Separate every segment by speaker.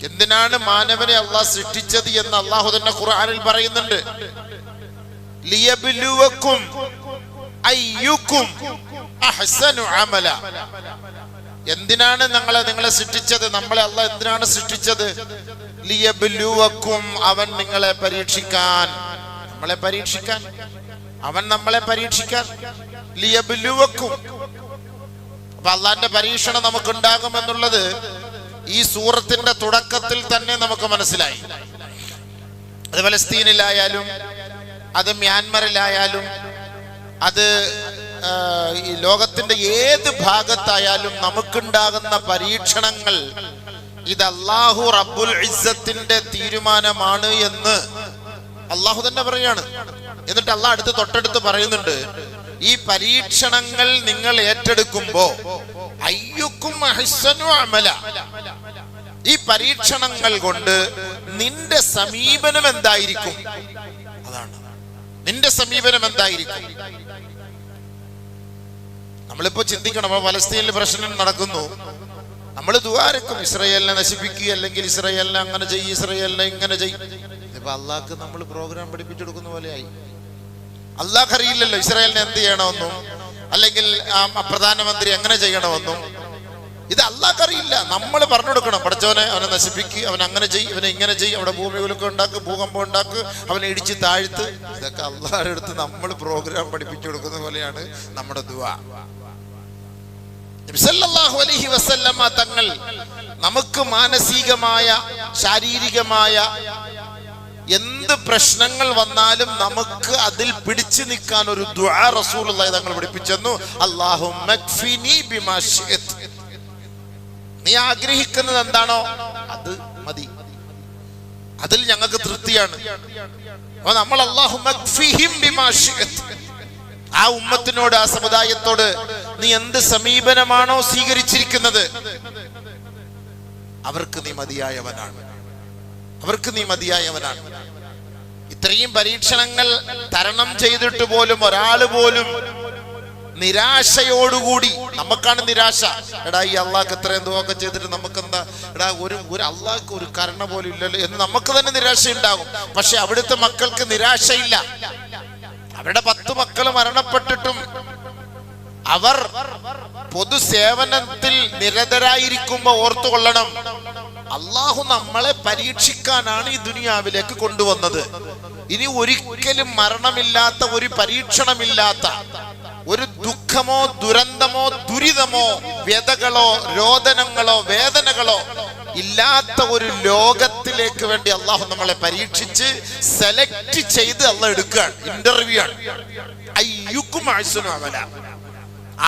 Speaker 1: എന്തിനാണ് മാനവനെ അള്ളാഹ് സൃഷ്ടിച്ചത് എന്ന് അള്ളാഹു തന്നെ ഖുർആനിൽ പറയുന്നുണ്ട്. ലിയബ്ലുവക്കും അയ്യുക്കും അഹ്സനു അമല. എന്തിനാണ് നിങ്ങളെ സൃഷ്ടിച്ചത്? നമ്മളെ അള്ളാഹ് എന്തിനാണ് സൃഷ്ടിച്ചത്? ലിയബ്ലുവക്കും, അവൻ നിങ്ങളെ പരീക്ഷിക്കാൻ, അവൻ നമ്മളെ പരീക്ഷിക്കാൻ. ലിയബ്ലുവക്കും. അപ്പൊ അള്ളാന്റെ പരീക്ഷണം നമുക്കുണ്ടാകുമെന്നുള്ളത് ഈ സൂറത്തിന്റെ തുടക്കത്തിൽ തന്നെ നമുക്ക് മനസ്സിലായി. അത് ഫലസ്തീനിലായാലും അത് മ്യാൻമറിലായാലും അത് ഈ ലോകത്തിന്റെ ഏത് ഭാഗത്തായാലും നമുക്കുണ്ടാകുന്ന പരീക്ഷണങ്ങൾ ഇത് അല്ലാഹു റബ്ബുൽ ഇസ്സത്തിന്റെ തീരുമാനമാണ് എന്ന് അള്ളാഹു തന്നെ പറയാണ്. എന്നിട്ട് അള്ളാഹ് തൊട്ടടുത്ത് പറയുന്നുണ്ട്, ഈ പരീക്ഷണങ്ങൾ നിങ്ങൾ ഏറ്റെടുക്കുമ്പോ അയ്യുക്കും അഹ്സനു അമല, ഈ പരീക്ഷണങ്ങൾ കൊണ്ട് നിന്റെ സമീപനം എന്തായിരിക്കും? അതാണ് നിന്റെ സമീപനം എന്തായിരിക്കും. നമ്മളിപ്പോ ചിന്തിക്കണം, ഫലസ്തീനിൽ പ്രശ്നം നടക്കുന്നു, നമ്മൾ ദുആരക്കും ഇസ്രായേലിനെ നശിപ്പിക്കുക, അല്ലെങ്കിൽ ഇസ്രായേലിനെ അങ്ങനെ ചെയ്യും, ഇസ്രായേലിനെ ഇങ്ങനെ ചെയ്യും. ഇപ്പൊ അള്ളാഹ്ക്ക് നമ്മൾ പ്രോഗ്രാം പഠിപ്പിച്ചെടുക്കുന്ന പോലെയായി. അള്ളാഹ് അറിയില്ലല്ലോ ഇസ്രായേലിനെ എന്ത് ചെയ്യണമെന്നും, അല്ലെങ്കിൽ പ്രധാനമന്ത്രി എങ്ങനെ ചെയ്യണമെന്നും. ഇത് അള്ളാഹ് അറിയില്ല, നമ്മൾ പറഞ്ഞു കൊടുക്കണം. പഠിച്ചവനെ അവനെ നശിപ്പിക്കുക, അവൻ അങ്ങനെ ചെയ്യും, ഇവനെ ഇങ്ങനെ ചെയ്യും, അവിടെ ഭൂമികുലൊക്കെ ഉണ്ടാക്ക്, ഭൂകമ്പം ഉണ്ടാക്ക്, അവനെ ഇടിച്ച് താഴ്ത്ത്. ഇതൊക്കെ അള്ളാഹുടെ അടുത്ത് നമ്മൾ പ്രോഗ്രാം പഠിപ്പിച്ചു കൊടുക്കുന്ന പോലെയാണ് നമ്മുടെ ദുആ. നബി സല്ലല്ലാഹു അലൈഹി വസല്ലമ തങ്ങൾ നമുക്ക് മാനസികമായ ശാരീരികമായ എന്ത് പ്രശ്നങ്ങൾ വന്നാലും നമുക്ക് അതിൽ പിടിച്ചു നിൽക്കാൻ ഒരു ദുആ റസൂലുള്ളാഹി തങ്ങൾ പഠിപ്പിച്ചെന്നു. അല്ലാഹുമ്മക്ഫിനി ബിമാ ശിഅത, നീ ആഗ്രഹിക്കുന്നത് എന്താണോ അത് മതി, അതിൽ ഞങ്ങൾക്ക് തൃപ്തിയാണ്. അപ്പോൾ നമ്മൾ അല്ലാഹുമ്മക്ഫിഹിം ബിമാ ശിഅത, ആ ഉമ്മത്തിനോട്, ആ സമുദായത്തോട് നീ എന്ത് സമീപനമാണോ സ്വീകരിച്ചിരിക്കുന്നത് അവർക്ക് നീ മതിയായവനാണ്, അവർക്ക് നീ മതിയായവനാണ്. ഇത്രയും പരീക്ഷണങ്ങൾ തരണം ചെയ്തിട്ട് പോലും ഒരാള് പോലും നിരാശയോടുകൂടി, നമുക്കാണ് നിരാശ, എടാ ഈ അള്ളാഹ്ക്ക് എത്രയും ദുആ ചെയ്തിട്ട് നമുക്കെന്താ, എടാ ഒരു അള്ളാഹ്ക്ക് ഒരു കരുണ പോലും ഇല്ലല്ലോ എന്ന് നമുക്ക് തന്നെ നിരാശ ഉണ്ടാകും. പക്ഷെ അവിടുത്തെ മക്കൾക്ക് നിരാശയില്ല. അവരുടെ 10 മക്കൾ മരണപ്പെട്ടിട്ടും അവർ പൊതുസേവനത്തിൽ നിരതരായിരിക്കുമ്പോ ഓർത്തുകൊള്ളണം, അള്ളാഹു നമ്മളെ പരീക്ഷിക്കാനാണ് ഈ ദുനിയാവിലേക്ക് കൊണ്ടുവന്നത്. ഇനി ഒരിക്കലും മരണമില്ലാത്ത, ഒരു പരീക്ഷണമില്ലാത്ത, ഒരു ദുഃഖമോ ദുരന്തമോ ദുരിതമോ വ്യതകളോ രോദനങ്ങളോ വേദനകളോ ഇല്ലാത്ത ഒരു ലോകത്തിലേക്ക് വേണ്ടി അള്ളാഹു നമ്മളെ പരീക്ഷിച്ച് സെലക്ട് ചെയ്ത് അള്ളാഹ് എടുക്കുകയാണ്. ഇന്റർവ്യൂ ആണ്. അയ്യുക്കും അഹ്സനു അമല,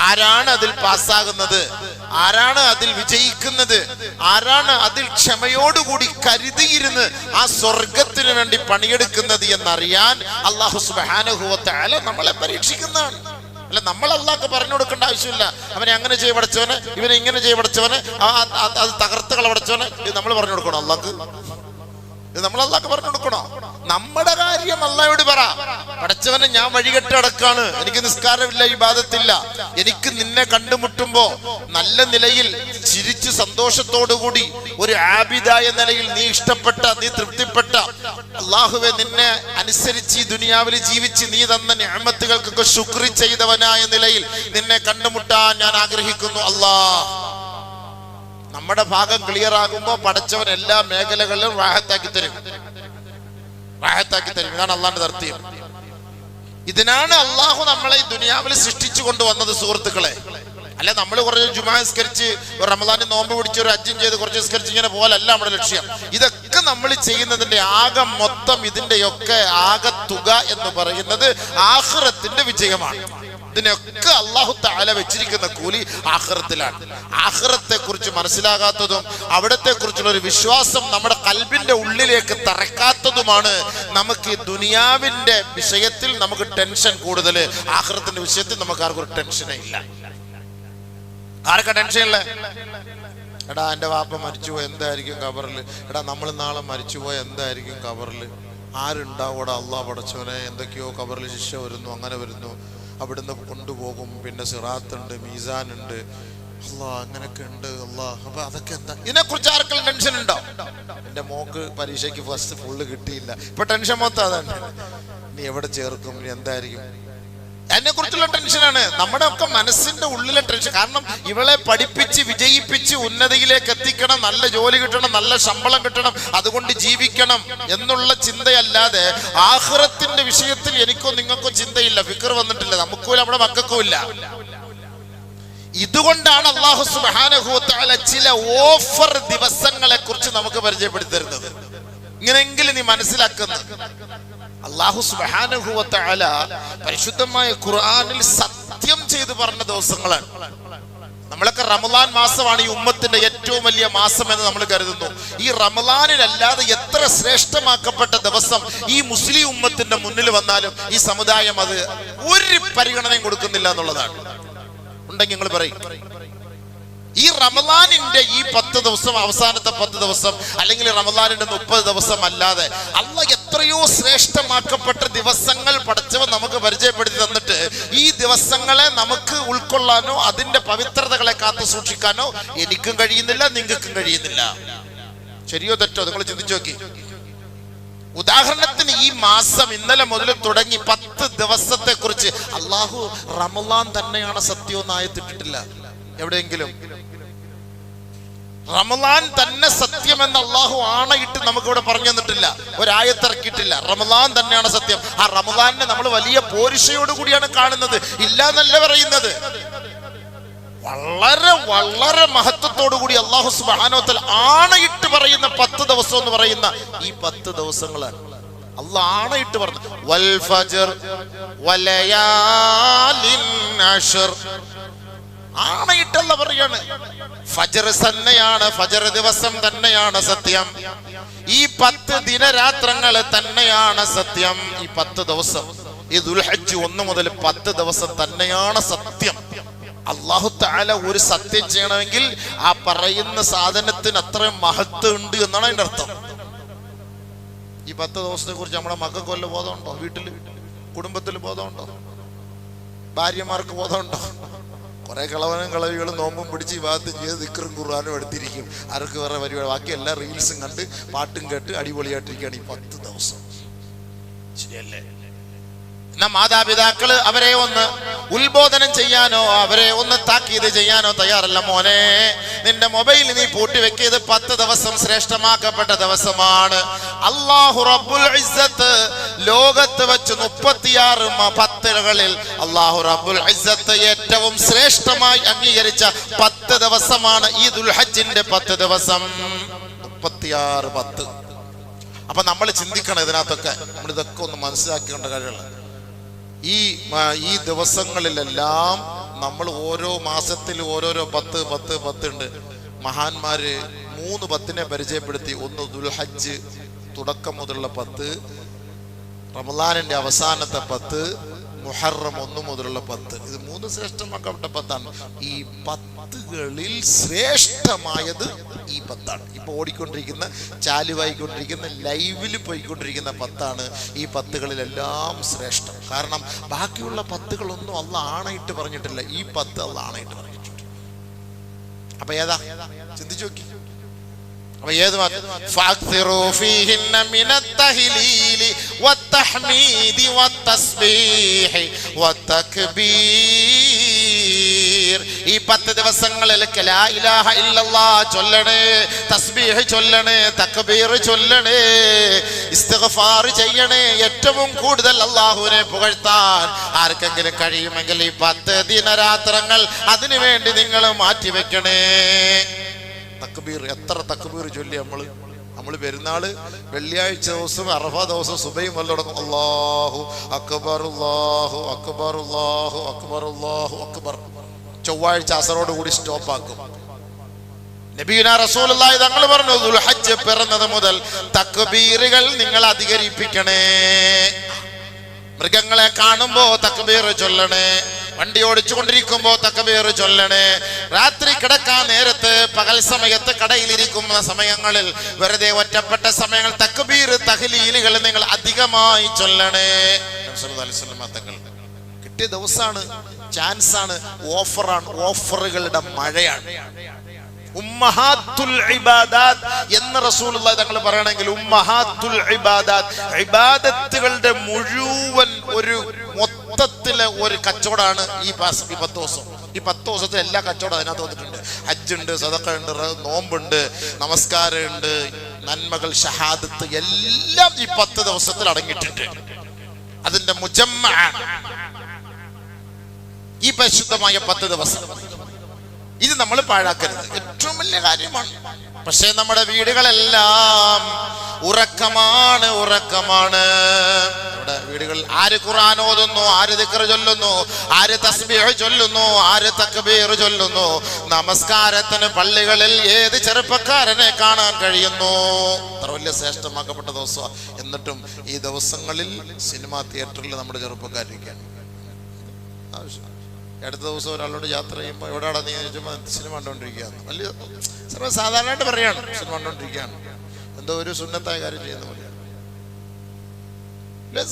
Speaker 1: ആരാണ് അതിൽ പാസ്സാകുന്നത്, ആരാണ് അതിൽ വിജയിക്കുന്നത്, ആരാണ് അതിൽ ക്ഷമയോടുകൂടി കരുതിയിരുന്ന് ആ സ്വർഗത്തിന് വേണ്ടി പണിയെടുക്കുന്നത് എന്നറിയാൻ അല്ലാഹു സുബ്ഹാനഹു വ തആല നമ്മളെ പരീക്ഷിക്കുന്നതാണ്. അല്ല, നമ്മൾ അള്ളാഹ്ക്ക് പറഞ്ഞു കൊടുക്കേണ്ട ആവശ്യമില്ല. അവനെ അങ്ങനെ ചെയ്യ പഠിച്ചവന്, ഇവനെ ഇങ്ങനെ ചെയ്യ പഠിച്ചവന്, അത് തകർത്തുകളെ പഠിച്ചവന്, ഇത് നമ്മൾ പറഞ്ഞു കൊടുക്കണോ അള്ളാഹ്ക്ക്? ഇത് നമ്മൾ അള്ളാഹ്ക്ക് പറഞ്ഞു കൊടുക്കണോ? നമ്മുടെ കാര്യം അള്ളാഹയോട് പറ, പഠിച്ചവനെ ഞാൻ വഴികെട്ട് അടക്കാണ്, എനിക്ക് നിസ്കാരമില്ല, ഇബാദത്തില്ല, എനിക്ക് നിന്നെ കണ്ടുമുട്ടുമ്പോ നല്ല നിലയിൽ ചിരിച്ച് സന്തോഷത്തോടുകൂടി ഒരു ആബിദായ നിലയിൽ നീ ഇഷ്ടപ്പെട്ട, നീ തൃപ്തിപ്പെട്ട അള്ളാഹുവെ നിന്നെ അനുസരിച്ച് ഈ ദുനിയാവിൽ ജീവിച്ച് നീ തന്ന നിഅമത്തുകൾക്കൊക്കെ ശുക്ർ ചെയ്തവനായ നിലയിൽ നിന്നെ കണ്ടുമുട്ടാൻ ഞാൻ ആഗ്രഹിക്കുന്നു അല്ലാഹ്. നമ്മുടെ ഭാഗം ക്ലിയർ ആകുമ്പോ പഠിച്ചവൻ എല്ലാ മേഖലകളിലും റാഹത്താക്കി തരും, റാഹത്താക്കി തരും. ഇതാണ് അള്ളാന്റെ തർത്തീബ്. ഇതിനാണ് അള്ളാഹു നമ്മളെ ഈ ദുനിയാവിൽ സൃഷ്ടിച്ചു കൊണ്ടുവന്നത് സുഹൃത്തുക്കളെ. അല്ല, നമ്മൾ കുറച്ച് ജുമാ നിസ്കരിച്ച് റമദാനിൽ നോമ്പ് പിടിച്ച് ഒരു ഹജ്ജും ചെയ്ത് കുറച്ച് നിസ്കരിച്ച് ഇങ്ങനെ പോലല്ല നമ്മുടെ ലക്ഷ്യം. ഇതൊക്കെ നമ്മൾ ചെയ്യുന്നതിന്റെ ആകെ മൊത്തം, ഇതിന്റെയൊക്കെ ആകെ തുക എന്ന് പറയുന്നത് ആഖിറത്തിന്റെ വിജയമാണ്. ഇതിനൊക്കെ അല്ലാഹു തആല വെച്ചിരിക്കുന്ന കൂലി ആഖിറത്തിലാണ്. ആഖിറത്തെ കുറിച്ച് മനസ്സിലാകാത്തതും അവിടത്തെ കുറിച്ചുള്ള ഒരു വിശ്വാസം നമ്മുടെ ഖൽബിന്റെ ഉള്ളിലേക്ക് തറക്കാത്തതുമാണ് നമുക്ക് ഈ ദുനിയാവിന്റെ വിഷയത്തിൽ നമുക്ക് ടെൻഷൻ കൂടുതൽ. ആഖിറത്തിന്റെ വിഷയത്തിൽ നമുക്ക് ആർക്കും ഒരു ടെൻഷനേ ഇല്ല. ആർക്കാ ടെൻഷനില്ല? എടാ എൻ്റെ വാപ്പ മരിച്ചുപോയി, എന്തായിരിക്കും ഖബറിൽ? എടാ നമ്മൾ നാളെ മരിച്ചുപോയ എന്തായിരിക്കും ഖബറിൽ? ആരുണ്ടാവൂടാ? അള്ളാഹ് പടച്ചവനെ, എന്തൊക്കെയോ ഖബറിൽ ശിക്ഷ വരുന്നു, അങ്ങനെ വരുന്നു, അവിടുന്ന് കൊണ്ടുപോകും, പിന്നെ സിറാത്തുണ്ട്, മീസാനുണ്ട്, അള്ളാഹ് അങ്ങനെയൊക്കെ ഉണ്ട് അള്ളാഹ്. അപ്പൊ അതൊക്കെ എന്താ? ഇതിനെക്കുറിച്ച് ആർക്കെങ്കിലും ടെൻഷൻ ഉണ്ടോ? പരീക്ഷയ്ക്ക് ഫസ്റ്റ് ഫുള്ള് കിട്ടിയില്ല, ഇപ്പൊ ടെൻഷൻ മൊത്തം അതാണ്. നീ എവിടെ ചേർക്കും, നീ എന്തായിരിക്കും, അതിനെ കുറിച്ചുള്ള ടെൻഷനാണ് നമ്മുടെ ഒക്കെ മനസ്സിന്റെ ഉള്ളിലെ ടെൻഷൻ. കാരണം ഇവളെ പഠിപ്പിച്ച് വിജയിപ്പിച്ച് ഉന്നതിയിലേക്ക് എത്തിക്കണം, നല്ല ജോലി കിട്ടണം, നല്ല ശമ്പളം കിട്ടണം, അതുകൊണ്ട് ജീവിക്കണം എന്നുള്ള ചിന്തയല്ലാതെ ആഖിറത്തിന്റെ വിഷയത്തിൽ എനിക്കോ നിങ്ങൾക്കോ ചിന്തയില്ല, ഫിക്ർ വന്നിട്ടില്ല, നമുക്കും നമ്മുടെ മക്കൾക്കും ഇല്ല. ഇതുകൊണ്ടാണ് അല്ലാഹു സുബ്ഹാനഹു വ തആല ചില ഓഫർ ദിവസങ്ങളെ കുറിച്ച് നമുക്ക് പരിചയപ്പെടുത്തി തരുന്നത്. ഇങ്ങനെയെങ്കിലും നീ മനസ്സിലാക്കുന്നത്. അല്ലാഹു സുബ്ഹാനഹു വ തആല പരിശുദ്ധമായ ഖുർആനിൽ സത്യം ചെയ്ത് പറഞ്ഞ ദിവസങ്ങളാണ്. നമ്മളൊക്കെ റമളാൻ മാസമാണ് ഈ ഉമ്മത്തിന്റെ ഏറ്റവും വലിയ മാസം എന്ന് നമ്മൾ കരുതുന്നു. ഈ റമളാനിലല്ലാതെ എത്ര ശ്രേഷ്ഠമാക്കപ്പെട്ട ദിവസം ഈ മുസ്ലിം ഉമ്മത്തിന്റെ മുന്നിൽ വന്നാലും ഈ സമുദായം അത് ഒരു പരിഗണനയും കൊടുക്കുന്നില്ല എന്നുള്ളതാണ്. ഉണ്ടെങ്കിൽ നിങ്ങൾ പറയും, ഈ റമളാനിന്റെ ഈ 10 ദിവസം, അവസാനത്തെ 10 ദിവസം, അല്ലെങ്കിൽ റമളാനിന്റെ 30 ദിവസം അല്ലാതെ അല്ലാഹ് എത്രയോ ശ്രേഷ്ഠമാക്കപ്പെട്ട ദിവസങ്ങൾ പടച്ചവൻ നമുക്ക് പരിചയപ്പെടുത്തി തന്നിട്ട് ഈ ദിവസങ്ങളെ നമുക്ക് ഉൾക്കൊള്ളാനോ അതിന്റെ പവിത്രതകളെ കാത്തു സൂക്ഷിക്കാനോ എനിക്കും കഴിയുന്നില്ല, നിങ്ങൾക്കും കഴിയുന്നില്ല. ശരിയോ തെറ്റോ നിങ്ങൾ ചിന്തിച്ചു നോക്കി. ഉദാഹരണത്തിന് ഈ മാസം ഇന്നലെ മുതൽ തുടങ്ങി 10 ദിവസത്തെ കുറിച്ച് അല്ലാഹു റമളാൻ തന്നെയാണ് സത്യമെന്ന് ആയത്തിട്ടിട്ടില്ല എവിടെയെങ്കിലും. റമളാൻ തന്നെ സത്യമെന്ന് അല്ലാഹു ആണയിട്ട് നമുക്കിവിടെ പറഞ്ഞു തന്നിട്ടില്ല, ഒരായത്തിറക്കിയിട്ടില്ല. റമളാൻ തന്നെയാണ് സത്യം. ആ റമളാനിനെ നമ്മൾ വലിയ പോരിശയോടുകൂടിയാണ് കാണുന്നത്, ഇല്ല എന്നല്ല പറയുന്നത്. വളരെ വളരെ മഹത്വത്തോടു കൂടി അല്ലാഹു സുബ്ഹാനഹു വ തആല ആണയിട്ട് പറയുന്ന 10 ദിവസം എന്ന് പറയുന്ന ഈ 10 ദിവസങ്ങളാണ്. അല്ലാഹ് ആണയിട്ട് പറഞ്ഞു, വൽ ഫജ്ർ വലയാലിൻ അശ്ർ. ആണയിട്ടല്ല പറയാണ്, ഫജ്ർ തന്നെയാണ്, ഫജ്ർ ദിവസം തന്നെയാണ് സത്യം, ഈ 10 ദിനരാത്രങ്ങൾ തന്നെയാണ് സത്യം. ഈ 10 ദിവസം, ഈ ദുൽഹജ്ജ് 1 മുതൽ 10 ദിവസം തന്നെയാണ് സത്യം. അല്ലാഹു തആല ഒരു സത്യം ചെയ്യണമെങ്കിൽ ആ പറയുന്ന സാധനത്തിന് അത്രയും മഹത്വം ഉണ്ട് എന്നാണ് അതിന്റെ അർത്ഥം. ഈ 10 ദിവസത്തെ കുറിച്ച് നമ്മുടെ മക്കൾക്ക് വല്ല ബോധമുണ്ടോ? വീട്ടിൽ കുടുംബത്തിൽ ബോധമുണ്ടോ? ഭാര്യമാർക്ക് ബോധമുണ്ടോ? കുറെ കളവനും കളവികളും നോമ്പും പിടിച്ച് ഈ ഭാഗത്ത് ചെയ്ത് ദിക്റും ഖുർആനും എടുത്തിരിക്കും. ആർക്ക് വേറെ പരിപാടി, ബാക്കി എല്ലാ റീൽസും കണ്ട് പാട്ടും കേട്ട് അടിപൊളിയായിട്ടിരിക്കുകയാണ് ഈ 10 ദിവസം. ശരിയല്ലേ? എന്നാ മാതാപിതാക്കള് അവരെ ഒന്ന് ഉത്ബോധനം ചെയ്യാനോ അവരെ ഒന്ന് താക്കീത് ചെയ്യാനോ തയ്യാറല്ല. മോനെ, നിന്റെ മൊബൈൽ നീ പൂട്ടി വെക്കിയത് 10 ദിവസം ശ്രേഷ്ഠമാക്കപ്പെട്ട ദിവസമാണ്. അല്ലാഹു റബ്ബുൽ ഇസ്സത്ത് ലോകത്ത് വെച്ച് 36 പത്തുകളിൽ അല്ലാഹു റബ്ബുൽ ഇസ്സത്ത് ഏറ്റവും ശ്രേഷ്ഠമായി അംഗീകരിച്ച 10 ദിവസമാണ് ഈ ദുൽഹജ്ജിന്റെ 10 ദിവസം. 36 10. അപ്പൊ നമ്മൾ ചിന്തിക്കണം, ഇതിനകത്തൊക്കെ നമ്മൾ ഇതൊക്കെ ഒന്ന് മനസ്സിലാക്കേണ്ട കാര്യമുള്ള ഈ ദിവസങ്ങളിലെല്ലാം നമ്മൾ ഓരോ മാസത്തിൽ ഓരോരോ 10 ഉണ്ട്. മഹാന്മാര് 3 10 പരിചയപ്പെടുത്തി. ഒന്ന് ദുൽഹജ്ജ് തുടക്കം മുതലുള്ള 10, റമളാനിന്റെ അവസാനത്തെ 10, മുഹറം 1 മുതലുള്ള 10. ഇത് 3 ശ്രേഷ്ഠമാക്കപ്പെട്ട 10ആണ്. ഈ 10കളിൽ ശ്രേഷ്ഠമായത് ഈ 10ആണ്. ഇപ്പൊ ഓടിക്കൊണ്ടിരിക്കുന്ന, ചാലുവായിക്കൊണ്ടിരിക്കുന്ന, ലൈവിൽ പോയിക്കൊണ്ടിരിക്കുന്ന 10ആണ് ഈ 10കളിലെല്ലാം ശ്രേഷ്ഠം. കാരണം ബാക്കിയുള്ള 10കളൊന്നും അല്ലാഹ് ആണയിട്ട് പറഞ്ഞിട്ടില്ല, ഈ 10 അല്ലാഹ് ആണയിട്ട് പറഞ്ഞിട്ടുണ്ട്. അപ്പൊ ഏതാ ചിന്തിച്ചു നോക്കി. അപ്പൊ ഏത് ഫഅക്സിറൂ ഫീഹിന്ന മിനത്തഹ്ലീലി വത്തഹ്മീദി വത്തസ്ബീഹി വത്തക്ബീർ. ഈ 10 ദിവസങ്ങളിൽ ലാ ഇലാഹ ഇല്ലല്ലാഹ് ചൊല്ലണേ, തസ്ബീഹ് ചൊല്ലണേ, തക്ബീർ ചൊല്ലണേ, ഇസ്തിഗ്ഫാർ ചെയ്യണേ. ഏറ്റവും കൂടുതൽ അല്ലാഹുവിനെ പുകഴ്ത്താൻ ആർക്കെങ്കിലും കഴിയുമെങ്കിൽ ഈ 10 ദിനരാത്രങ്ങൾ അതിനു വേണ്ടി നിങ്ങൾ മാറ്റിവെക്കണേ. തക്ബീർ, എത്ര തക്ബീർ ചൊല്ലി നമ്മൾ പെരുന്നാള് വെള്ളിയാഴ്ച ദിവസം അറഫ ദിവസം സുബൈ മുതൽ തുടങ്ങും. അല്ലാഹു അക്ബർ അല്ലാഹു അക്ബർ അല്ലാഹു അക്ബർ അല്ലാഹു അക്ബർ. ചൊവ്വാഴ്ച അസറോട് കൂടി സ്റ്റോപ്പ് ആക്കും. നബിയുനാ റസൂലുള്ളാഹി തങ്ങൾ പറഞ്ഞു, ദുൽഹജ്ജ് പിറന്നത് മുതൽ തക്ബീറുകൾ നിങ്ങൾ അധികരിപ്പിക്കണേ. മൃഗങ്ങളെ കാണുമ്പോ തക്ബീർ ചൊല്ലണേ, വണ്ടി ഓടിച്ചുകൊണ്ടിരിക്കുമ്പോ തക്ബീർ ചൊല്ലണേ, രാത്രി കിടക്കാൻ നേരത്ത്, പകൽ സമയത്ത് കടയിലിരിക്കുന്ന സമയങ്ങളിൽ, വെറുതെ ഒറ്റപ്പെട്ട സമയങ്ങൾ തക്ബീർ തഹ്ലീലുകൾ നിങ്ങൾ അധികമായി ചൊല്ലണേ. തങ്ങൾ കിട്ടിയ ദിവസമാണ്, ചാൻസാണ്, ഓഫറാണ്, ഓഫറുകളുടെ മഴയാണ്. ഉമ്മഹാത്തുൽ ഇബാദാത്ത് എന്ന് റസൂലുള്ളാഹി തങ്ങൾ പറയണമെങ്കിൽ ഉമ്മഹാത്തുൽ ഇബാദാത്ത്, ഇബാദത്തുകളുടെ മുഴുവൻ ഒരു മൊത്തത്തിലെ ഒരു കച്ചവടമാണ് ഈ 10 ദിവസം. ഈ 10 ദിവസത്തെ എല്ലാ കച്ചവടം അതിനകത്ത് വന്നിട്ടുണ്ട്. ഹജ്ജുണ്ട്, സദഖ ഉണ്ട്, നോമ്പുണ്ട്, നമസ്കാരമുണ്ട്, നന്മകൾ, ഷഹാദത്ത് എല്ലാം ഈ 10 ദിവസത്തിൽ അടങ്ങിയിട്ടുണ്ട്. അതിന്റെ മുജമ്മഅ ഈ പരിശുദ്ധമായ 10 ദിവസം. ഇത് നമ്മൾ പാഴാക്കരുത്, ഏറ്റവും വലിയ കാര്യമാണ്. പക്ഷേ നമ്മുടെ വീടുകളെല്ലാം ഉറക്കമാണ്. നമ്മുടെ വീടുകൾ ആര് ഖുർആൻ ഓതുന്നു, ആര് ദിക്ർ ചൊല്ലുന്നു, ആര് തസ്ബീഹ് ചൊല്ലുന്നു, ആര് തക്ബീർ ചൊല്ലുന്നു. നമസ്കാരത്തിന് പള്ളികളിൽ ഏത് ചെറുപ്പക്കാരനെ കാണാൻ കഴിയുന്നു? അത്ര വലിയ ശ്രേഷ്ഠമാക്കപ്പെട്ട ദിവസമാണ്. എന്നിട്ടും ഈ ദിവസങ്ങളിൽ സിനിമാ തിയേറ്ററിൽ നമ്മുടെ ചെറുപ്പക്കാരിരിക്കുകയാണ്. ആവശ്യം അടുത്ത ദിവസം ഒരാളോട് യാത്ര ചെയ്യുമ്പോൾ എവിടെയാണ് നീ ചോദിച്ചപ്പോൾ സിനിമ കണ്ടുകൊണ്ടിരിക്കുകയാണ്. വലിയ സർവ്വസാധാരണമായിട്ട് പറയാണ് സിനിമ കണ്ടുകൊണ്ടിരിക്കുകയാണ്, എന്തോ ഒരു സുന്നത്തായ കാര്യം ചെയ്യുന്ന പോലെയാണ്.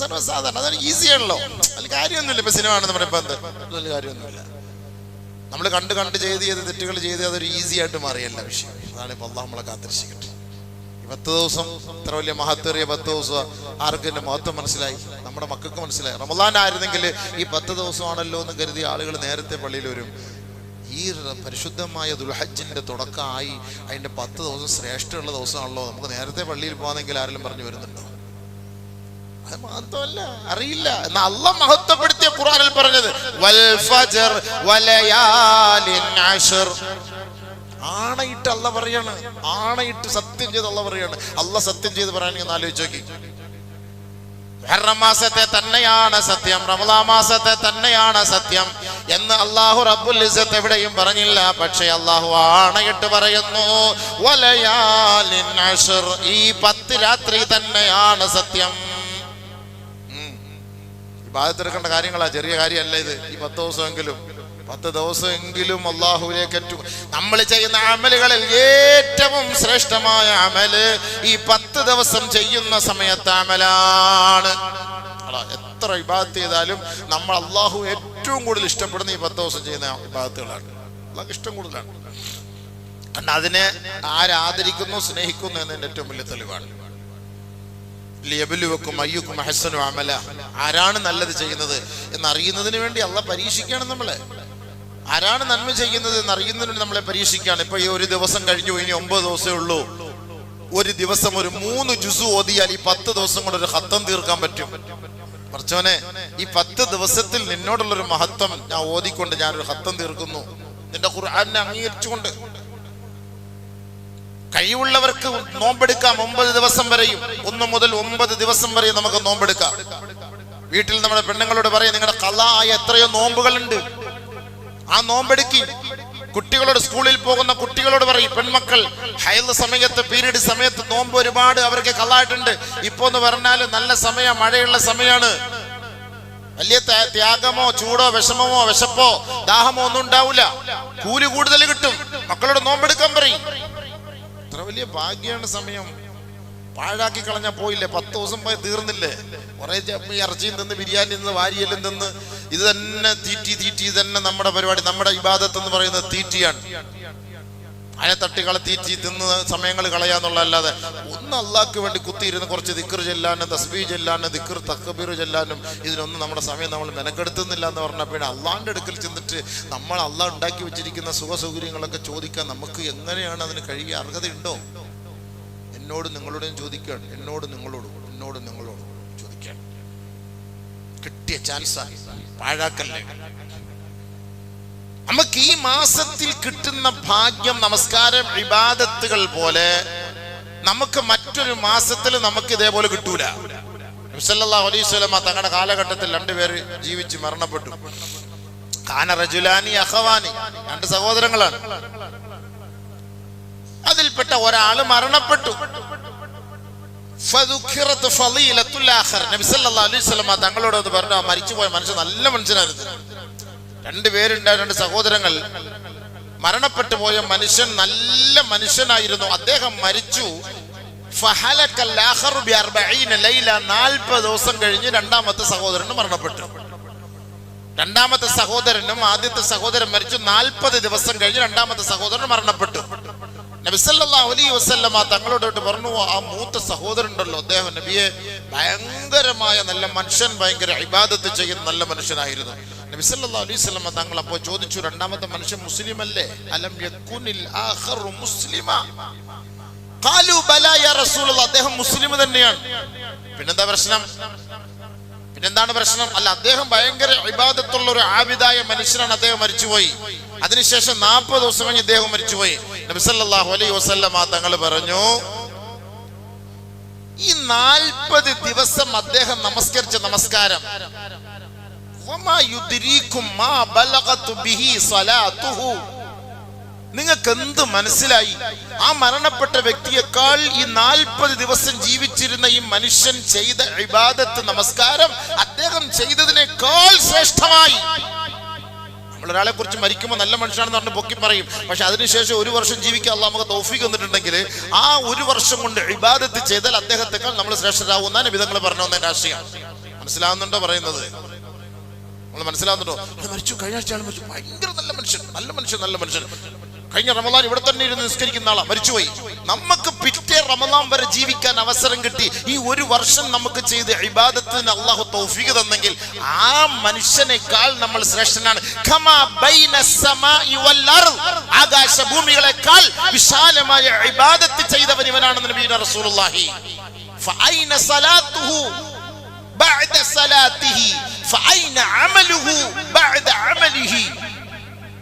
Speaker 1: സർവ്വസാധാരണ, അതൊരു ഈസിയാണല്ലോ, അതിൽ കാര്യമൊന്നുമില്ല. ഇപ്പൊ സിനിമ ആണെന്ന് പറയുമ്പോൾ എന്ത് വലിയ കാര്യമൊന്നുമില്ല. നമ്മൾ കണ്ട് ചെയ്ത് തെറ്റുകൾ ചെയ്ത് അതൊരു ഈസി ആയിട്ട് മാറിയല്ല വിഷയം. അതാണ് ഇപ്പൊ അള്ളാഹു നമ്മളെ കാത്തിരക്ഷിക്കട്ടെ. 10 ദിവസം ഇത്ര വലിയ മഹത്തേറിയ 10 ദിവസം ആർക്ക് എന്റെ മഹത്വം മനസ്സിലായി? നമ്മുടെ മക്കൾക്ക് മനസ്സിലായി. റമളാൻ ആയിരുന്നെങ്കിൽ ഈ 10 ദിവസമാണല്ലോ എന്ന് കരുതി ആളുകൾ നേരത്തെ പള്ളിയിൽ വരും. ഈ പരിശുദ്ധമായ ദുൽഹജ്ജിന്റെ തുടക്കമായി അതിന്റെ 10 ദിവസം ശ്രേഷ്ഠമുള്ള ദിവസമാണല്ലോ, നമുക്ക് നേരത്തെ പള്ളിയിൽ പോകാന്നെങ്കിൽ ആരെങ്കിലും പറഞ്ഞു വരുന്നുണ്ടോ? അത് മഹത്വമല്ല, അറിയില്ല. എന്നാ അള്ളാഹ് മഹത്വപ്പെടുത്തിയ ഖുർആനിൽ പറഞ്ഞത് വൽ ഫജ്ർ വലയാലിൻ അശ്ർ. ആണയിട്ട് അല്ല പറയാണ്, ആണയിട്ട് സത്യം ചെയ്ത് അല്ല പറയാണ്. അല്ല സത്യം ചെയ്ത് പറയാനെങ്കിൽ ആലോചിച്ച് നോക്കി. മുഹറം മാസത്തെ തന്നെയാണ് സത്യം, റമളാൻ മാസത്തെ തന്നെയാണ് സത്യം എന്ന് അല്ലാഹു റബ്ബുൽ ഇസ്സത്ത് എവിടെയും പറഞ്ഞില്ല. പക്ഷേ അല്ലാഹു ആണയിട്ട് പറയുന്നു വലയാലിൻ അശ്ർ, ഈ 10 രാത്രി തന്നെയാണ് സത്യം. ഇബാദത്തെടുക്കേണ്ട കാര്യങ്ങളാ, ചെറിയ കാര്യമല്ല ഇത്. ഈ 10 ദിവസമെങ്കിലും അള്ളാഹുവിലേക്ക് നമ്മൾ ചെയ്യുന്ന അമലുകളിൽ ഏറ്റവും ശ്രേഷ്ഠമായ അമല് ഈ 10 ദിവസം ചെയ്യുന്ന സമയത്ത് അമലാണ്. എത്ര ഇബാദത്ത് ചെയ്താലും നമ്മൾ അള്ളാഹു ഏറ്റവും കൂടുതൽ ഇഷ്ടപ്പെടുന്ന ഈ 10 ദിവസം ചെയ്യുന്ന ഇബാദത്തുകളാണ്. അള്ളാഹ് ഇഷ്ടം കൂടുതലാണ്. കാരണം അതിനെ ആരാദരിക്കുന്നു, സ്നേഹിക്കുന്നു എന്നതിന്റെ ഏറ്റവും വലിയ തെളിവാണ്. ലിയബ്ലുവക്കും അയ്യുക്കും അഹ്സനു അമല, ആരാണ് നല്ലത് ചെയ്യുന്നത് എന്നറിയുന്നതിന് വേണ്ടി അള്ളാഹ് പരീക്ഷിക്കുകയാണ് നമ്മളെ. ആരാണ് നന്മ ചെയ്യുന്നത് എന്നറിയുന്നതിന് നമ്മളെ പരീക്ഷിക്കുകയാണ്. ഇപ്പൊ ഈ ഒരു ദിവസം കഴിഞ്ഞു, ഇനി 9 ദിവസമേ ഉള്ളൂ. ഒരു ദിവസം ഒരു 3 ജുസു ഓതിയാൽ ഈ 10 ദിവസം കൊണ്ട് ഒരു ഖത്തം തീർക്കാൻ പറ്റും. പടച്ചോനെ, ഈ 10 ദിവസത്തിൽ നിന്നോടുള്ളൊരു മഹത്വം ഞാൻ ഓതിക്കൊണ്ട് ഞാനൊരു ഖത്തം തീർക്കുന്നു, നിന്റെ ഖുർആനെ അംഗീകരിച്ചുകൊണ്ട്. കഴിവുള്ളവർക്ക് നോമ്പെടുക്കാം 9 ദിവസം വരെയും, 1 മുതൽ 9 ദിവസം വരെയും നമുക്ക് നോമ്പെടുക്കാം. വീട്ടിൽ നമ്മുടെ പെണ്ണുങ്ങളോട് പറയും, നിങ്ങളുടെ ഖളായ എത്രയോ നോമ്പുകളുണ്ട്, ആ നോമ്പെടുക്കി. കുട്ടികളോട്, സ്കൂളിൽ പോകുന്ന കുട്ടികളോട് പറയും, പെൺമക്കൾ ഹൈദ് സമയത്ത്, പീരീഡ് സമയത്ത് നോമ്പ് ഒരുപാട് അവർക്ക് കളായിട്ടുണ്ട്. ഇപ്പൊ എന്ന് പറഞ്ഞാൽ നല്ല സമയം, മഴയുള്ള സമയമാണ്. വലിയ ത്യാഗമോ ചൂടോ വിഷമമോ വിശപ്പോ ദാഹമോ ഒന്നും ഉണ്ടാവില്ല, കൂലി കൂടുതൽ കിട്ടും. മക്കളോട് നോമ്പെടുക്കാൻ പറയും. ഇത്ര വലിയ ഭാഗ്യമാണ് സമയം. പാഴാക്കി കളഞ്ഞാൽ പോയില്ലേ, 10 ദിവസം പോയി തീർന്നില്ലേ? കുറെ ഇറച്ചിയും തിന്ന്, ബിരിയാണി തിന്ന്, വാരിയെല്ലാം തിന്ന്, ഇത് തന്നെ തീറ്റി തന്നെ നമ്മുടെ പരിപാടി. നമ്മുടെ ഇബാദത്ത് എന്ന് പറയുന്നത് തീറ്റിയാണ്. അതിനെ തട്ടികളെ തീറ്റി തിന്ന് സമയങ്ങൾ കളയാന്നുള്ളതല്ലാതെ ഒന്ന് അള്ളാഹ്ക്ക് വേണ്ടി കുത്തിയിരുന്ന് കുറച്ച് ദിക്ർ ചെല്ലാനും, തസ്ബീഹ് ചെല്ലാനും, ദിക്ർ തക്ബീർ ചെല്ലാനും ഇതിനൊന്നും നമ്മുടെ സമയം നമ്മൾ മെനക്കെടുത്തുന്നില്ല എന്ന് പറഞ്ഞാൽ പിന്നെ അള്ളാഹിന്റെ അടുക്കൽ ചെന്നിട്ട് നമ്മൾ അള്ളാഹ് ഉണ്ടാക്കി വെച്ചിരിക്കുന്ന സുഖസൗകര്യങ്ങളൊക്കെ ചോദിക്കാൻ നമുക്ക് എങ്ങനെയാണ് അതിന് കഴിയുക? അർഹതയുണ്ടോ? എന്നോട് നിങ്ങളോടും ചോദിക്കുകയാണ്, എന്നോട് നിങ്ങളോടും ചോദിക്കുകയാണ്. കിട്ടിയ ചാൻസാണ്, പാഴാക്കല്ലേ. നമുക്ക് ഈ മാസത്തിൽ കിട്ടുന്ന ഭാഗ്യം, നമസ്കാരം, ഇബാദത്തുകൾ പോലെ നമുക്ക് മറ്റൊരു മാസത്തിൽ നമുക്ക് ഇതേപോലെ കിട്ടൂല. നബി സല്ലല്ലാഹു അലൈഹി വസല്ലം തങ്ങളുടെ കാലഘട്ടത്തിൽ 2 പേര് ജീവിച്ച് മരണപ്പെട്ടു. കാന റജുലാനി അഖവാനി, 2 സഹോദരങ്ങളാണ്. അതിൽപ്പെട്ട ഒരാള് മരണപ്പെട്ടു. നബി സല്ലല്ലാഹു അലൈഹി വസല്ലം തങ്ങളോട് അത് പറഞ്ഞു, ആ മരിച്ചുപോയ മനുഷ്യൻ നല്ല മനുഷ്യനായിരുന്നു. 2 പേരുണ്ടായിരുന്നു, 2 സഹോദരങ്ങൾ. മരണപ്പെട്ടു പോയ മനുഷ്യൻ നല്ല മനുഷ്യനായിരുന്നു. അദ്ദേഹം മരിച്ചു. 40 ദിവസം കഴിഞ്ഞ് രണ്ടാമത്തെ സഹോദരന് മരണപ്പെട്ടു. രണ്ടാമത്തെ സഹോദരനും ആദ്യത്തെ സഹോദരൻ മരിച്ചു. 40 ദിവസം കഴിഞ്ഞ് രണ്ടാമത്തെ സഹോദരൻ മരണപ്പെട്ടു. നബി സല്ലല്ലാഹു അലൈഹി വസല്ലമ തങ്ങളോട് പറഞ്ഞു, ആ മൂത്ത സഹോദരൻ ഉണ്ടല്ലോ, അദ്ദേഹം നബിയെ ഭയങ്കരമായ നല്ല മനുഷ്യൻ, ഭയങ്കര ഇബാദത്ത് ചെയ്യുന്ന നല്ല മനുഷ്യനായിരുന്നു. നബി സല്ലല്ലാഹു അലൈഹി വസല്ലമ തങ്ങൾ അപ്പോൾ ചോദിച്ചു, രണ്ടാമത്തെ മനുഷ്യൻ മുസ്ലിം അല്ലേ? അലം യകുനിൽ ആഖറു മുസ്ലിമ? ഖാലു ബലാ യാ റസൂലല്ലാഹ്, അദ്ദേഹം മുസ്ലിം തന്നെയാണ്. പിന്നെന്താ പ്രശ്നം? പിന്നെന്താണ് പ്രശ്നം? അല്ല, അദ്ദേഹം ഭയങ്കര ഇബാദത്തുള്ള ഒരു ആബിദായ മനുഷ്യനാണ്, അദ്ദേഹം മരിച്ചുപോയി. അതിനുശേഷം 40 ദിവസം കഴിഞ്ഞ് അദ്ദേഹം മരിച്ചുപോയി. നബി സല്ലല്ലാഹു അലൈഹി വസല്ലമ തങ്ങൾ പറഞ്ഞു, ഈ 40 ദിവസം അദ്ദേഹം നമസ്കരിച്ച നമസ്കാരം, വമാ യുദ്രീകും മാ ബലഗതു ബിഹി സ്വലാത്തുഹു, നിങ്ങൾക്ക് എന്ത് മനസ്സിലായി? ആ മരണപ്പെട്ട വ്യക്തിയേക്കാൾ ഈ 40 ദിവസം ജീവിച്ചിരുന്ന ഈ മനുഷ്യൻ ചെയ്ത ഇബാദത്ത് നമസ്കാരം അദ്ദേഹം ചെയ്തതിനേക്കാൾ ശ്രേഷ്ഠമായി. നമ്മളൊരാളെ കുറിച്ച് മരിക്കുമ്പോൾ നല്ല മനുഷ്യനാണെന്ന് പറഞ്ഞ് പൊക്കി പറയും. പക്ഷെ അതിനുശേഷം 1 വർഷം ജീവിക്കാൻ അല്ലാഹു നമുക്ക് തൗഫീഖ് തന്നിട്ടുണ്ടെങ്കിൽ ആ 1 വർഷം കൊണ്ട് ഇബാദത്ത് ചെയ്താൽ അദ്ദേഹത്തെക്കാൾ നമ്മൾ ശ്രേഷ്ഠരാകുന്ന നബി തങ്ങൾ പറഞ്ഞു വന്ന രാഷ്ട്രീയം. മനസ്സിലാവുന്നുണ്ടോ പറയുന്നത്? നമ്മൾ മനസ്സിലാവുന്നുണ്ടോ? മരിച്ചു, കഴിഞ്ഞ ആഴ്ചയാണ് മരിച്ചു, ഭയങ്കര നല്ല മനുഷ്യൻ, നല്ല മനുഷ്യൻ, നല്ല മനുഷ്യൻ. കഴിഞ്ഞ റമദാൻ ഇവിടെ തന്നെ ഇരുന്ന് നിസ്കരിക്കുന്ന ആളാ, മരിച്ചുപോയി. നമുക്ക് പിറ്റേ റമദാൻ വരെ ജീവിക്കാൻ അവസരം കിട്ടി. ഈ 1 വർഷം നമുക്ക് ചെയ്ത് ഇബാദത്തിന് അല്ലാഹു തൗഫീഖ് തന്നെങ്കിൽ ആ മനുഷ്യനേക്കാൾ നമ്മൾ ശ്രേഷ്ഠനാണ്. ഖമാ ബൈന സമാഇ വൽ അർദ്, ആകാശ ഭൂമികളെക്കാൾ വിശാലമായ ഇബാദത്ത് ചെയ്തവൻ ഇവനാണെന്ന് നബിയുനാ റസൂലുള്ളാഹി. ഫഅൈന സലാത്തുഹു ബഅദ സലാത്തിഹി ഫഅൈന അമലുഹു ബഅദ അമലിഹി.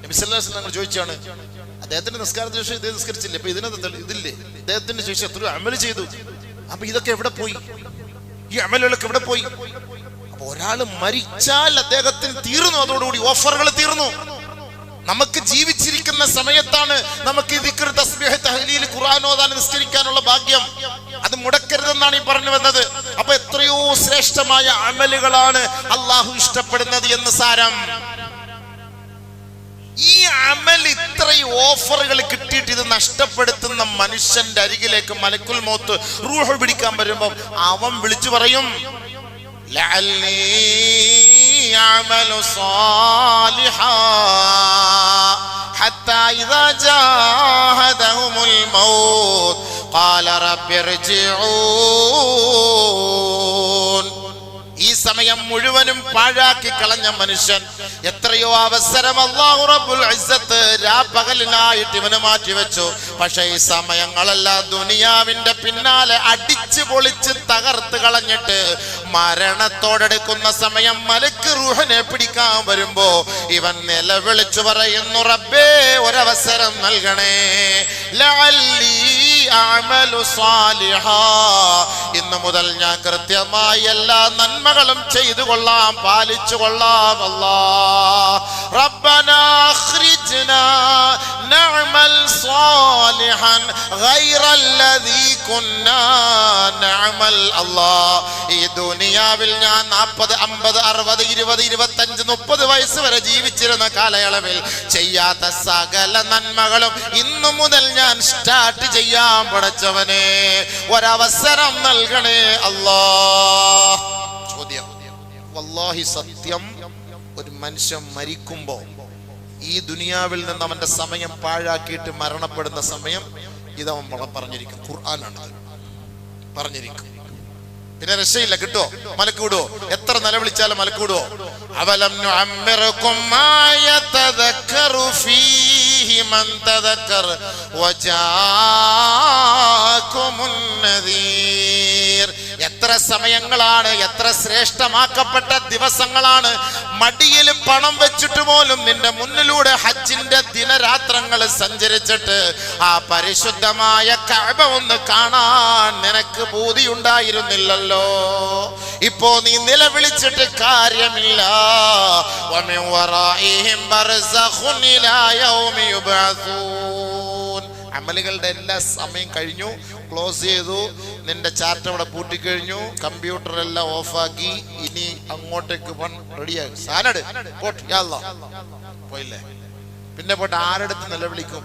Speaker 1: നബി സല്ലല്ലാഹു അലൈഹി വസല്ലം ചോദിച്ചാണ്, അദ്ദേഹത്തിന്റെ നിസ്കാരത്തിന് ശേഷം ഇദ്ദേഹം നിസ്കരിച്ചില്ലേ, അപ്പൊ ഇതില്ലേ? അദ്ദേഹത്തിന്റെ ശേഷം എത്രയോ അമല് ചെയ്തു, അപ്പൊ ഇതൊക്കെ എവിടെ പോയി? ഈ അമലുകളൊക്കെ എവിടെ പോയി? അപ്പൊ ഒരാള് മരിച്ചാൽ അദ്ദേഹത്തിന് തീർന്നു, അതോടുകൂടി ഓഫറുകൾ തീർന്നു. നമുക്ക് ജീവിച്ചിരിക്കുന്ന സമയത്താണ് നമുക്ക് ദിക്ർ, തസ്ബീഹ്, തഹ്ലീൽ, ഖുർആൻ ഓതാൻ, നിസ്കരിക്കാനുള്ള ഭാഗ്യം. അത് മുടക്കരുതെന്നാണ് ഈ പറഞ്ഞു വന്നത്. അപ്പൊ എത്രയോ ശ്രേഷ്ഠമായ അമലുകളാണ് അള്ളാഹു ഇഷ്ടപ്പെടുന്നത് എന്ന് സാരം. ഈ അമൽ ഇത്രയും ഓഫറുകൾ കിട്ടിയിട്ട് ഇത് നഷ്ടപ്പെടുത്തുന്ന മനുഷ്യന്റെ അരികിലേക്ക് മലക്കുൽ മൗത്ത് റൂഹ് പിടിക്കാൻ വരുമ്പോൾ അവൻ വിളിച്ചു പറയും, ലഅല്ലി അഅമലു സാലിഹാ ഹത്താ ഇദാ ജാഹദഹുമുൽ മൗത്ത് ഖാല റബ്ബി ഇർജിഊൻ. ഈ സമയം മുഴുവനും പാഴാക്കി കളഞ്ഞ മനുഷ്യൻ, എത്രയോ അവസരം അല്ലാഹു റബ്ബുൽ ഇസ്സത്ത് രാപ്പകലിനായിട്ട് ഇവന് മാറ്റിവെച്ചു. പക്ഷെ ഈ സമയങ്ങളെല്ലാം ദുനിയാവിന്റെ പിന്നാലെ അടിച്ചു പൊളിച്ച് തകർത്ത് കളഞ്ഞിട്ട് മരണത്തോടെടുക്കുന്ന സമയം മലക്ക് റൂഹിനെ പിടിക്കാൻ വരുമ്പോ ഇവൻ നിലവിളിച്ചു പറയുന്നു, റബ്ബേ ഒരവസരം നൽകണേ, ലഅല്ലി അഅമലു സാലിഹാ, ഇന്നു മുതൽ ഞാൻ കൃത്യമായി എല്ലാ നന്മകളും ചെയ്തു കൊള്ളാം, പാലിച്ചു കൊള്ളാം. അല്ലാഹ് റബ്ബനാ അഖ്രിജ്നാ നഅമൽ സാലിഹൻ ഗൈറല്ലദീ കുന്നാ നഅമൽ. അല്ലാഹ് ഈ ദുനിയാവിൽ ഞാൻ 40, 50, 60, 20, 25, 30 വയസ്സ് വരെ ജീവിച്ചിരുന്ന കാലയളവിൽ ചെയ്യാത്ത സകല നന്മകളും ഇന്നു മുതൽ ഞാൻ സ്റ്റാർട്ട് ചെയ്യാൻ പടച്ചവനെ ഒരവസരം നൽകണേ അല്ലാഹ്. ചോദ്യം, വല്ലാഹി സത്യം, ഒരു മനുഷ്യൻ മരിക്കുമ്പോ ഈ ദുനിയാവിൽ നിന്ന് അവന്റെ സമയം പാഴാക്കിയിട്ട് മരണപ്പെടുന്ന സമയം ഇതവൻ പറഞ്ഞിരിക്കും. ഖുർആനാണ് പറഞ്ഞിരിക്കും. പിന്നെ രക്ഷയില്ല, കിട്ടോ? മലക്ക് വിടുവോ? എത്ര നിലവിളിച്ചാലും മലക്ക് വിടുവോ? അവലം നുഅമ്മിറുകും മാ യതദക്കറു ഫീഹി മൻ തദക്കർ വജാകുമുൻ നദീർ. എത്ര സമയങ്ങളാണ്, എത്ര ശ്രേഷ്ഠമാക്കപ്പെട്ട ദിവസങ്ങളാണ്. മടിയിൽ പണം വെച്ചിട്ട് പോലും നിന്റെ മുന്നിലൂടെ ഹജ്ജിന്റെ ദിനരാത്രങ്ങൾ സഞ്ചരിച്ചിട്ട് ആ പരിശുദ്ധമായ കഅബ ഒന്ന് കാണാൻ നിനക്ക് ബോധിയുണ്ടായിരുന്നില്ലല്ലോ. ഇപ്പോ നീ നിലവിളിച്ചിട്ട് കാര്യമില്ല. വമിൻ വറാഇഹിം ബർസഖുൻ ഇലാ യൗമി യുബ്അസൂൻ. അമലുകളുടെ എല്ലാ സമയം കഴിഞ്ഞു, ക്ലോസ് ചെയ്തു, നിന്റെ ചാർട്ട് അവിടെ പൂട്ടിക്കഴിഞ്ഞു, കമ്പ്യൂട്ടർ എല്ലാം ഓഫാക്കി, ഇനി അങ്ങോട്ടേക്ക് റെഡിയായി. സാനട് പോയില്ലേ? പിന്നെ പോയിട്ട് ആരെടുത്ത് നിലവിളിക്കും?